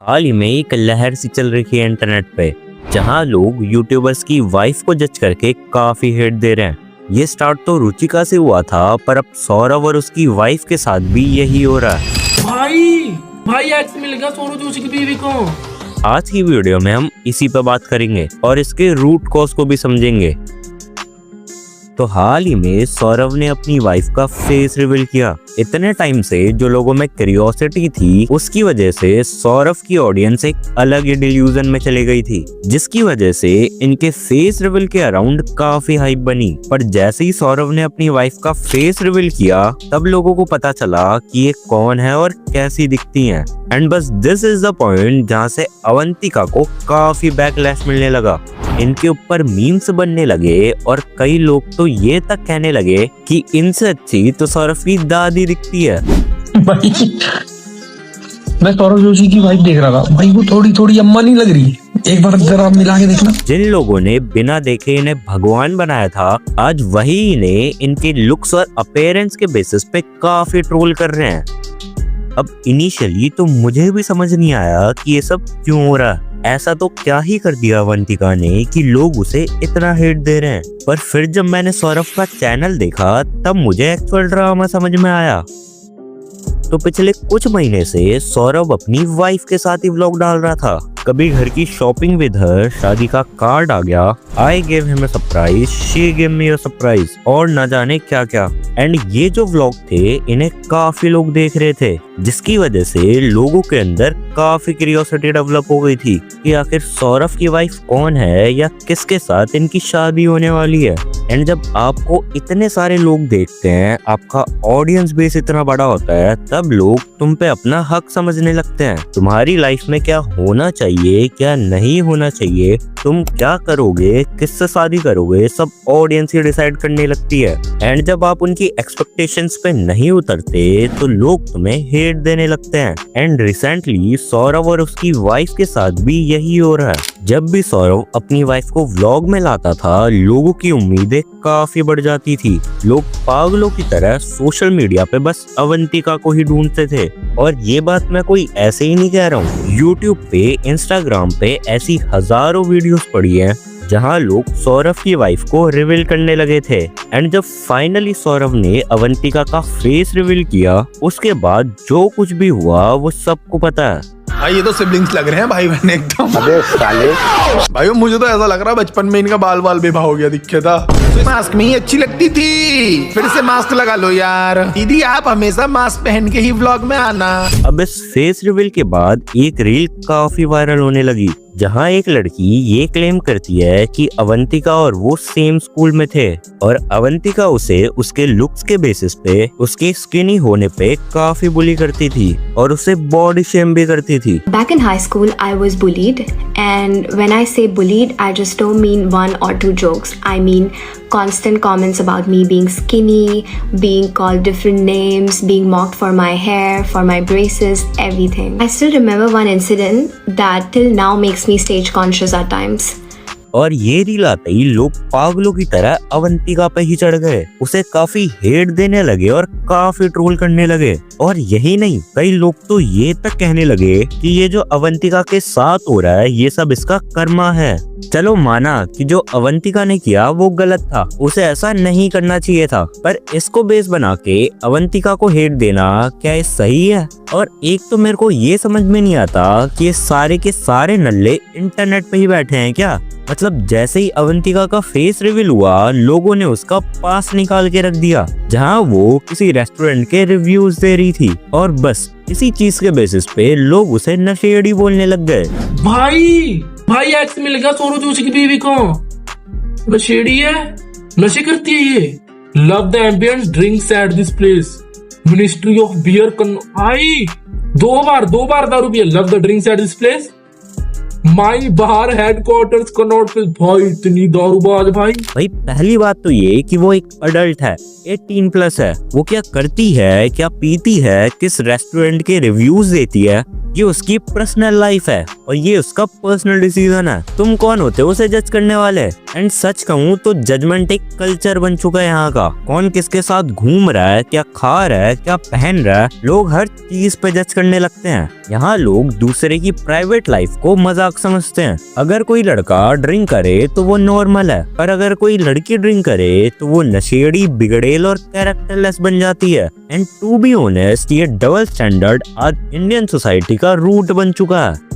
हाल ही में एक लहर सी चल रही है इंटरनेट पे, जहां लोग यूट्यूबर्स की वाइफ को जज करके काफी हेट दे रहे हैं। ये स्टार्ट तो रुचिका से हुआ था, पर अब सौरव और उसकी वाइफ के साथ भी यही हो रहा है। भाई एक्स मिल गया सौरव जोशी की बीवी को। आज की वीडियो में हम इसी पे बात करेंगे और इसके रूट कॉज को भी समझेंगे। तो हाल ही में सौरव ने अपनी वाइफ का फेस रिवील किया। इतने टाइम से जो लोगों में क्यूरियोसिटी थी, उसकी वजह से सौरव की ऑडियंस एक अलग ही डिल्यूजन में चली गई थी, जिसकी वजह से इनके फेस रिवील के अराउंड काफी हाइप बनी। पर जैसे ही सौरव ने अपनी वाइफ का फेस रिवील किया, तब लोगों को पता चला कि ये कौन है और कैसी दिखती हैं। एंड बस दिस इज द पॉइंट जहाँ से अवंतिका को काफी बैकलैश मिलने लगा। इनके ऊपर मीम्स बनने लगे और कई लोग तो ये तक कहने लगे कि इनसे अच्छी तो सौरव की दादी दिखती है। भाई मैं सौरव जोशी की वाइफ देख रहा था, भाई वो थोड़ी थोड़ी अम्मा नहीं लग रही? एक बार जरा मिला के देखना। जिन लोगों ने बिना देखे इन्हें भगवान बनाया था, आज वही इन्हें इनके लुक्स और अपीयरेंस के बेसिस पे काफी ट्रोल कर रहे हैं। अब इनिशियली तो मुझे भी समझ नहीं आया कि ये सब क्यों हो रहा है। ऐसा तो क्या ही कर दिया अवंतिका ने कि लोग उसे इतना हेट दे रहे हैं। पर फिर जब मैंने सौरव का चैनल देखा, तब मुझे एक्चुअल ड्रामा समझ में आया। तो पिछले कुछ महीने से सौरव अपनी वाइफ के साथ ही व्लॉग डाल रहा था। कभी घर की शॉपिंग विद हर, शादी का कार्ड आ गया, I give him a surprise, she give me a surprise, और न जाने क्या क्या। एंड ये जो व्लॉग थे, इन्हें काफी लोग देख रहे थे, जिसकी वजह से लोगों के अंदर काफी क्यूरियोसिटी डेवलप हो गई थी कि आखिर सौरव की वाइफ कौन है या किसके साथ इनकी शादी होने वाली है। एंड जब आपको इतने सारे लोग देखते हैं, आपका ऑडियंस बेस इतना बड़ा होता है, तब लोग तुम पे अपना हक समझने लगते हैं। तुम्हारी लाइफ में क्या होना चाहिए, क्या नहीं होना चाहिए, तुम क्या करोगे, किससे शादी करोगे, सब ऑडियंस ही डिसाइड करने लगती है। एंड जब आप उनकी एक्सपेक्टेशंस पे नहीं उतरते, तो लोग तुम्हें हेट देने लगते हैं। एंड रिसेंटली सौरव और उसकी वाइफ के साथ भी यही हो रहा है। जब भी सौरव अपनी वाइफ को व्लॉग में लाता था, लोगों की उम्मीदें काफी बढ़ जाती थी। लोग पागलों की तरह सोशल मीडिया पे बस अवंतिका को ही ढूंढते थे। और ये बात मैं कोई ऐसे ही नहीं कह रहा हूँ। यूट्यूब पे, इंस्टाग्राम पे ऐसी हजारों वीडियोस पड़ी हैं जहां लोग सौरव की वाइफ को रिवील करने लगे थे। एंड जब फाइनली सौरव ने अवंतिका का फेस रिवील किया, उसके बाद जो कुछ भी हुआ वो सबको पता है। भाई ये तो सिबलिंग्स लग रहे हैं, भाई बहन एकदम। अबे साले भाई मुझे तो ऐसा लग रहा है बचपन में इनका बाल बाल बेबा हो गया दिखे था। मास्क में ही अच्छी लगती थी, फिर से मास्क लगा लो यार। दीदी आप हमेशा मास्क पहन के ही व्लॉग में आना। अब इस फेस रिवील के बाद एक रील काफी वायरल होने लगी, जहां एक लड़की ये क्लेम करती है कि अवंतिका और वो सेम स्कूल में थे, और अवंतिका उसे उसके लुक्स के बेसिस पे, उसके स्किनी होने पे काफी बुली करती थी और उसे बॉडी शेम भी करती थी। Back in high school, I was bullied, and when I say bullied, I just don't mean one or two jokes. I mean constant comments about me being skinny, being called different names, being mocked for my hair, for my braces, everything. I still remember one incident that till now makes me stage conscious at times. और ये reel आते ही लोग पागलों की तरह अवंतिका पे ही चढ़ गए, उसे काफी हेट देने लगे और काफी ट्रोल करने लगे। और यही नहीं, कई लोग तो ये तक कहने लगे कि ये जो अवंतिका के साथ हो रहा है, ये सब इसका कर्मा है। चलो माना कि जो अवंतिका ने किया वो गलत था, उसे ऐसा नहीं करना चाहिए था, पर इसको बेस बना के अवंतिका को हेट देना, क्या ये सही है? और एक तो मेरे को ये समझ में नहीं आता कि ये सारे के सारे नल्ले इंटरनेट पे ही बैठे हैं क्या? मतलब जैसे ही अवंतिका का फेस रिवील हुआ, लोगों ने उसका पास निकाल के रख दिया, जहां वो किसी रेस्टोरेंट के रिव्यूज दे रही थी, और बस इसी चीज के बेसिस पे लोग उसे नशेड़ी बोलने लग गए। भाई एक्स मिल गया सौरव जोशी की बीवी को। नशेड़ी है, नशे करती है ये। Love the ambience drinks at this place, ministry of beer. भाई दो बार दारू पिया। Love the drinks at this place, my bar headquarters Connaught भाई इतनी दारूबाज भाई। भाई पहली बात तो ये कि वो एक अडल्ट है, 18 प्लस है। वो क्या करती है, क्या पीती है, किस रेस्टोरेंट के रिव्यूज देती है, ये उसकी पर्सनल लाइफ है और ये उसका पर्सनल डिसीजन है। तुम कौन होते हो उसे जज करने वाले? एंड सच कहूँ तो जजमेंट एक कल्चर बन चुका है यहाँ का। कौन किसके साथ घूम रहा है, क्या खा रहा है, क्या पहन रहा है, लोग हर चीज पे जज करने लगते हैं। यहाँ लोग दूसरे की प्राइवेट लाइफ को मजाक समझते हैं। अगर कोई लड़का ड्रिंक करे तो वो नॉर्मल है, पर अगर कोई लड़की ड्रिंक करे तो वो नशेड़ी, बिगड़ेल और कैरेक्टरलेस बन जाती है। एंड टू बी ऑनेस्ट, ये डबल स्टैंडर्ड आज इंडियन सोसाइटी का रूट बन चुका है।